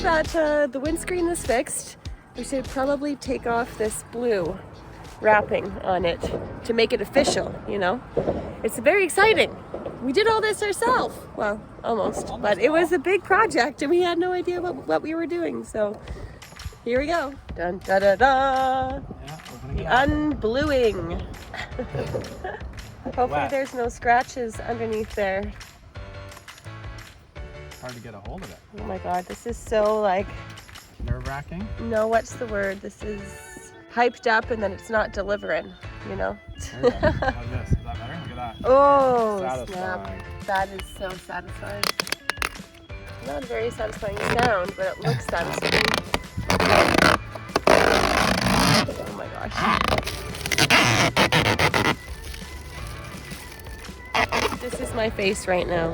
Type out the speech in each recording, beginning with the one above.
that the windscreen is fixed, we should probably take off this blue wrapping on it to make it official, you know? It's very exciting. We did all this ourselves. Well, almost. But it was a big project and we had no idea what we were doing. So here we go. Dun da da da. The unbluing. Hopefully there's no scratches underneath there. Hard to get a hold of it. Oh my god, this is so like... nerve-wracking? No, what's the word? This is hyped up and then it's not delivering, you know? There you go. How's this? Is that better? Look at that. Oh, Satisfying. snap. That is so satisfying. Not a very satisfying sound, but it looks satisfying. Oh my gosh. This is my face right now.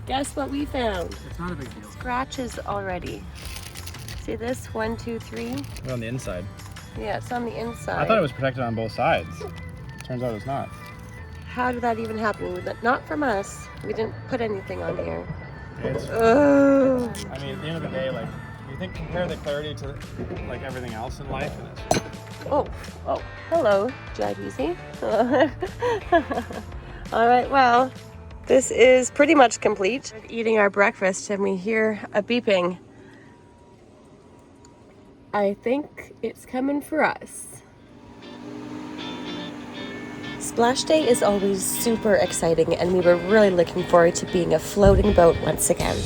Guess what we found? It's not a big deal. Scratches already. See this? 1, 2, 3. We're on the inside. Yeah, it's on the inside. I thought it was protected on both sides. Turns out it's not. How did that even happen? Not from us. We didn't put anything on here. It's, Oh. I mean, at the end of the day, like, you think compare the clarity to like everything else in life, and it's... Oh, hello, JBC. All right, well, this is pretty much complete. We're eating our breakfast and we hear a beeping. I think it's coming for us. Splash Day is always super exciting and we were really looking forward to being a floating boat once again.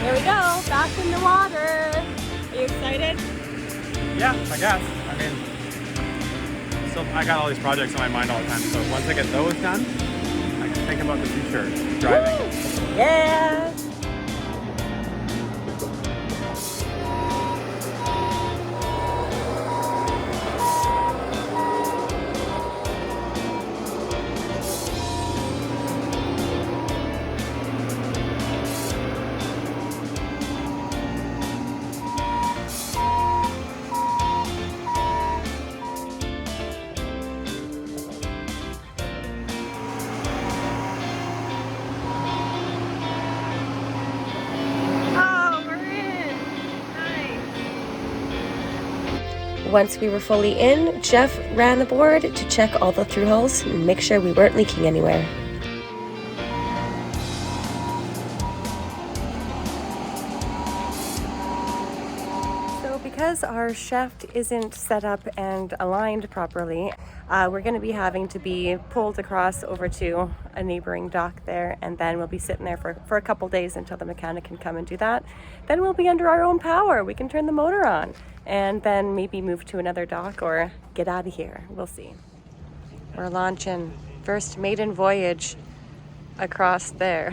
Here we go, back in the water. Are you excited? Yeah, I guess. I mean, still, I got all these projects on my mind all the time, so once I get those done, I can think about the future driving. Woo! Yeah! Once we were fully in, Jeff ran aboard to check all the through holes and make sure we weren't leaking anywhere. So because our shaft isn't set up and aligned properly, we're going to be having to be pulled across over to a neighboring dock there, and then we'll be sitting there for a couple days until the mechanic can come and do that. Then we'll be under our own power. We can turn the motor on and then maybe move to another dock or get out of here. We'll see. We're launching first maiden voyage across there.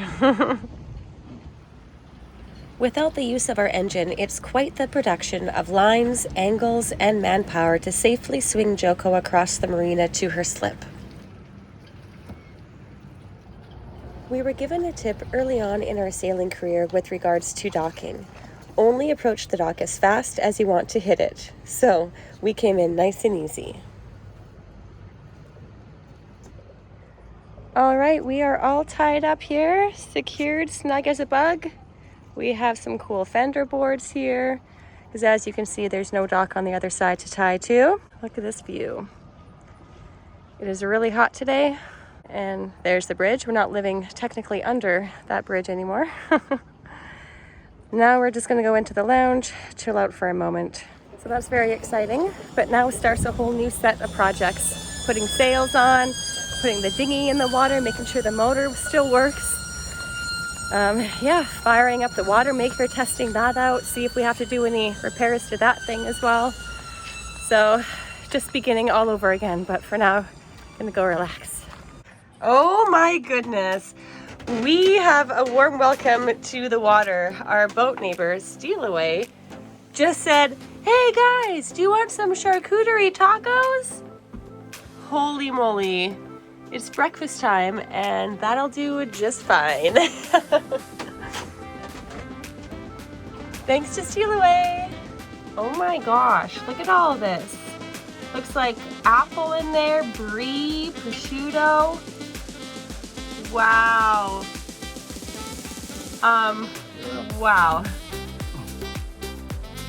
Without the use of our engine, it's quite the production of lines, angles, and manpower to safely swing Joco across the marina to her slip. We were given a tip early on in our sailing career with regards to docking. Only approach the dock as fast as you want to hit it. So we came in nice and easy. All right, we are all tied up here, secured, snug as a bug. We have some cool fender boards here, because as you can see, there's no dock on the other side to tie to. Look at this view. It is really hot today, and there's the bridge. We're not living technically under that bridge anymore. Now we're just gonna go into the lounge, chill out for a moment. So that's very exciting, but now starts a whole new set of projects. Putting sails on, putting the dinghy in the water, making sure the motor still works. Yeah, firing up the water maker, testing that out, see if we have to do any repairs to that thing as well. So just beginning all over again, but for now, I'm gonna go relax. Oh my goodness. We have a warm welcome to the water. Our boat neighbor, Stealaway, just said, "Hey guys, do you want some charcuterie tacos?" Holy moly. It's breakfast time and that'll do just fine. Thanks to Stealaway. Oh my gosh, look at all of this. Looks like apple in there, brie, prosciutto. Wow. Wow.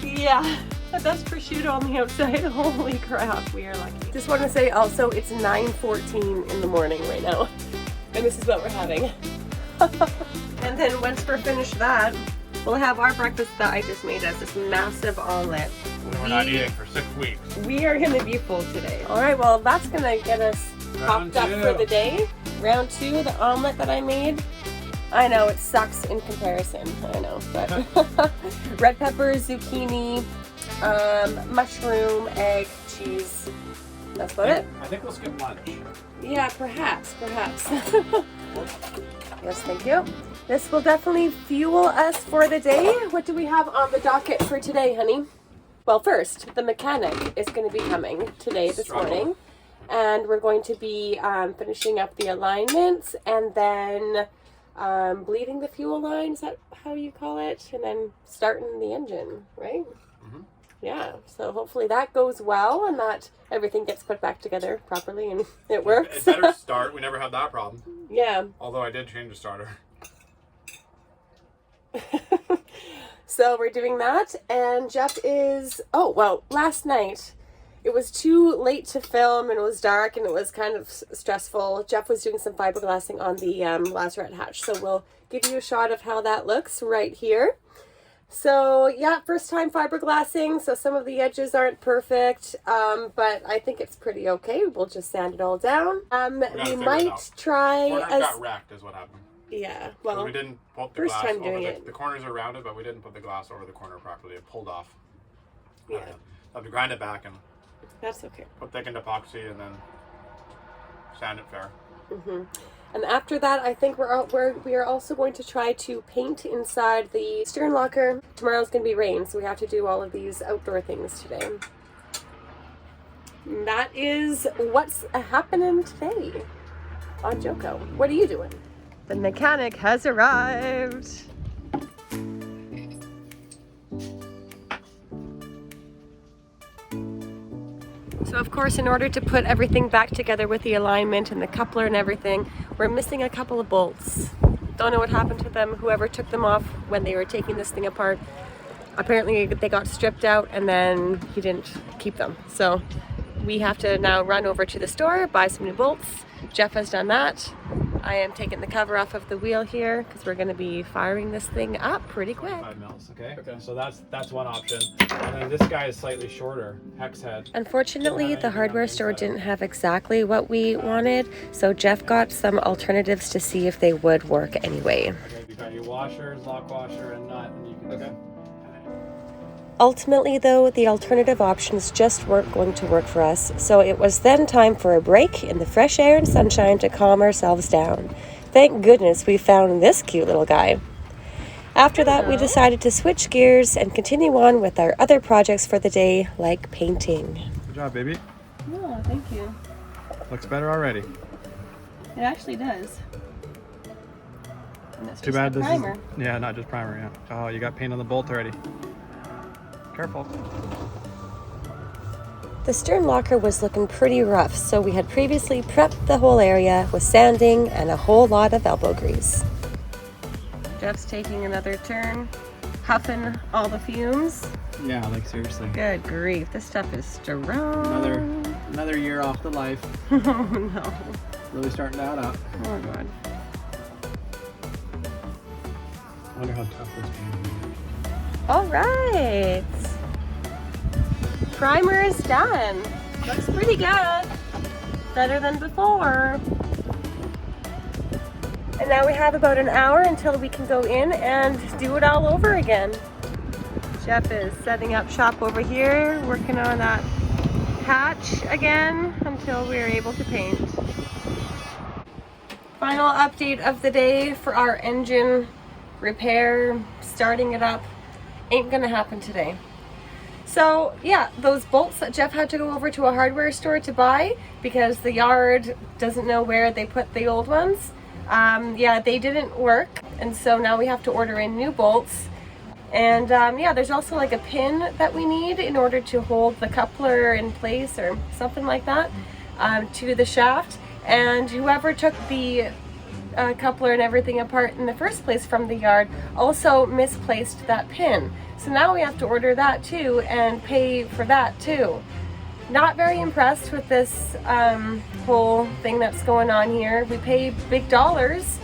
Yeah, that's prosciutto on the outside. Holy crap, we are lucky. Just want to say also, it's 9:14 in the morning right now. And this is what we're having. And then once we're finished that, we'll have our breakfast that I just made us, this massive omelet. We're not eating for 6 weeks. We are gonna be full today. All right, well, that's gonna get us popped up for the day. Round 2, the omelet that I made. I know, it sucks in comparison, I know, but red pepper, zucchini, mushroom, egg, cheese. That's about it. I think we'll skip lunch. Yeah, perhaps. Yes, thank you. This will definitely fuel us for the day. What do we have on the docket for today, honey? Well, first, the mechanic is going to be coming today, this morning. And we're going to be finishing up the alignments and then bleeding the fuel line. Is that how you call it? And then starting the engine, right? Mm-hmm. Yeah, so hopefully that goes well and that everything gets put back together properly and it works. It better start. We never had that problem. Yeah. Although I did change the starter. So we're doing that, and Jeff is, oh, well, last night it was too late to film and it was dark and it was kind of stressful. Jeff was doing some fiberglassing on the lazarette hatch, so we'll give you a shot of how that looks right here. So yeah, first time fiberglassing, so some of the edges aren't perfect, but I think it's pretty okay. We'll just sand it all down. We might try. Corners got wrecked is what happened. Yeah, well, so we didn't put the first glass time over doing the, it. The corners are rounded, but we didn't put the glass over the corner properly. It pulled off. Yeah. Have to grind it back and that's okay. put thickened epoxy and then sand it fair. Mm-hmm. And after that, I think we are also going to try to paint inside the stern locker. Tomorrow's going to be rain, so we have to do all of these outdoor things today. And that is what's happening today on Joco. What are you doing? The mechanic has arrived. So of course, in order to put everything back together with the alignment and the coupler and everything, we're missing a couple of bolts. Don't know what happened to them. Whoever took them off when they were taking this thing apart, apparently they got stripped out and then he didn't keep them. So we have to now run over to the store, buy some new bolts. Jeff has done that. I am taking the cover off of the wheel here because we're going to be firing this thing up pretty quick. 5 mils, okay? So that's one option. And then this guy is slightly shorter, hex head. Unfortunately, the hardware store didn't have exactly what we wanted, so Jeff got some alternatives to see if they would work anyway. Okay, you got your washers, lock washer, and nut, and you can okay. Ultimately, though, the alternative options just weren't going to work for us, so it was then time for a break in the fresh air and sunshine to calm ourselves down. Thank goodness we found this cute little guy. After that, we decided to switch gears and continue on with our other projects for the day, like painting. Good job, baby. Oh, thank you. Looks better already. It actually does. And that's Too just bad the this primer. is... Yeah, not just primer, yeah. Oh, you got paint on the bolt already. Careful. The stern locker was looking pretty rough, so we had previously prepped the whole area with sanding and a whole lot of elbow grease. Jeff's taking another turn, huffing all the fumes. Yeah, like seriously. Good grief, this stuff is strong. Another year off the life. Oh no. Really starting to add up. Oh god. I wonder how tough this paint is. All right. Primer is done. Looks pretty good. Better than before. And now we have about an hour until we can go in and do it all over again. Jeff is setting up shop over here, working on that hatch again until we're able to paint. Final update of the day for our engine repair, starting it up. Ain't gonna happen today. So yeah, those bolts that Jeff had to go over to a hardware store to buy because the yard doesn't know where they put the old ones. Yeah, they didn't work, and so now we have to order in new bolts. And yeah, there's also like a pin that we need in order to hold the coupler in place or something like that to the shaft. And whoever took the coupler and everything apart in the first place from the yard also misplaced that pin. So now we have to order that too and pay for that too. Not very impressed with this whole thing that's going on here. We pay big dollars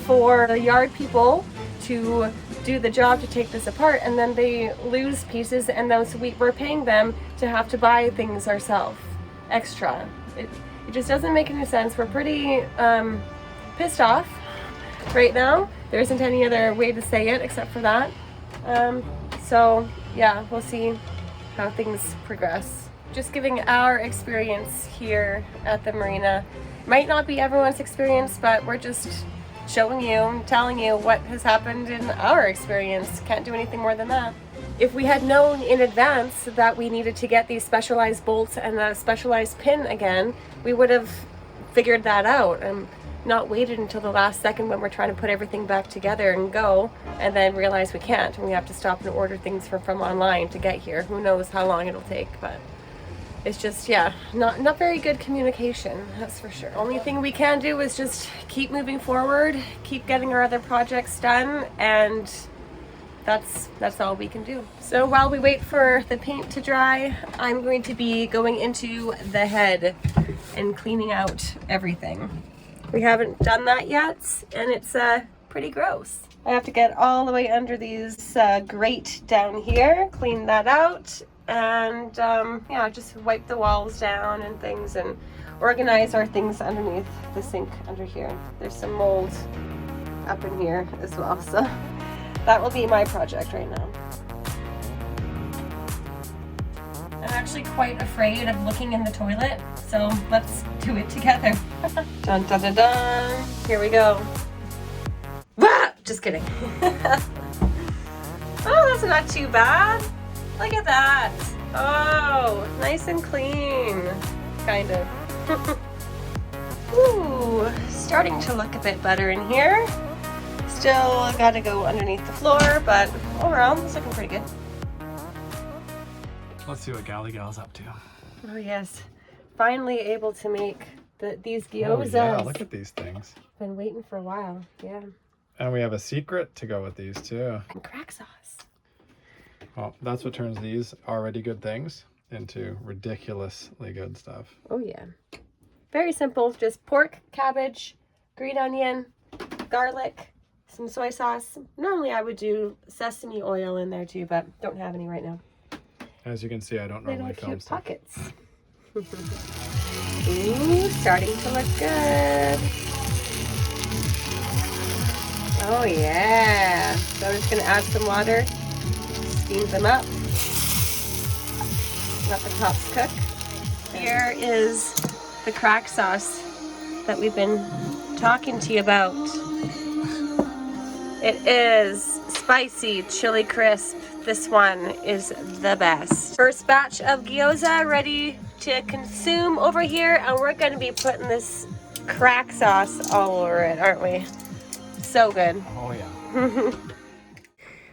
for the yard people to do the job to take this apart, and then they lose pieces, and those we're paying them to have to buy things ourselves extra. It just doesn't make any sense. We're pretty pissed off right now. There isn't any other way to say it except for that. So yeah, we'll see how things progress. Just giving our experience here at the marina. Might not be everyone's experience, but we're just showing you, telling you what has happened in our experience. Can't do anything more than that. If we had known in advance that we needed to get these specialized bolts and a specialized pin again, we would have figured that out and not waited until the last second when we're trying to put everything back together and go, and then realize we can't and we have to stop and order things from online to get here. Who knows how long it'll take, but it's just, yeah, not very good communication, that's for sure. Only thing we can do is just keep moving forward, keep getting our other projects done, and that's all we can do. So while we wait for the paint to dry, I'm going to be going into the head and cleaning out everything. We haven't done that yet, and it's pretty gross. I have to get all the way under these grate down here, clean that out, and yeah, just wipe the walls down and things and organize our things underneath the sink under here. There's some mold up in here as well, so that will be my project right now. I'm actually quite afraid of looking in the toilet, so let's do it together. Dun dun dun dun! Here we go. Wah! Just kidding. Oh, that's not too bad. Look at that. Oh, nice and clean, kind of. Ooh, starting to look a bit better in here. Still gotta go underneath the floor, but overall, it's looking pretty good. Let's see what Galley Gal's up to. Oh yes, finally able to make these gyozas. Oh yeah, look at these things. Been waiting for a while, yeah. And we have a secret to go with these too. And crack sauce. Well, that's what turns these already good things into ridiculously good stuff. Oh yeah. Very simple, just pork, cabbage, green onion, garlic, some soy sauce. Normally I would do sesame oil in there too, but don't have any right now. As you can see, I don't normally Little film cute stuff. pockets. Ooh, starting to look good. Oh yeah. So I'm just gonna add some water, steam them up, let the tops cook. Here is the crack sauce that we've been talking to you about. It is spicy chili crisp. This one is the best. First batch of gyoza ready to consume over here, and we're gonna be putting this crack sauce all over it, aren't we? So good. Oh yeah.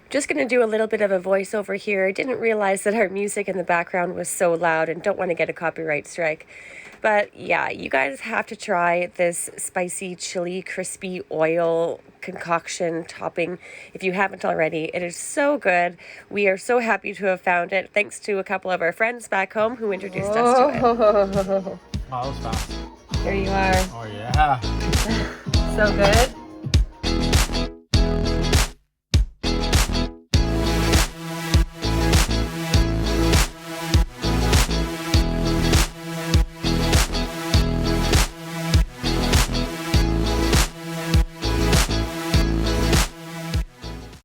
Just gonna do a little bit of a voiceover here. I didn't realize that our music in the background was so loud and don't want to get a copyright strike. But yeah, you guys have to try this spicy chili crispy oil concoction topping if you haven't already. It is so good. We are so happy to have found it thanks to a couple of our friends back home who introduced us to it. Oh, that was fast. Here you are. Oh yeah. So good.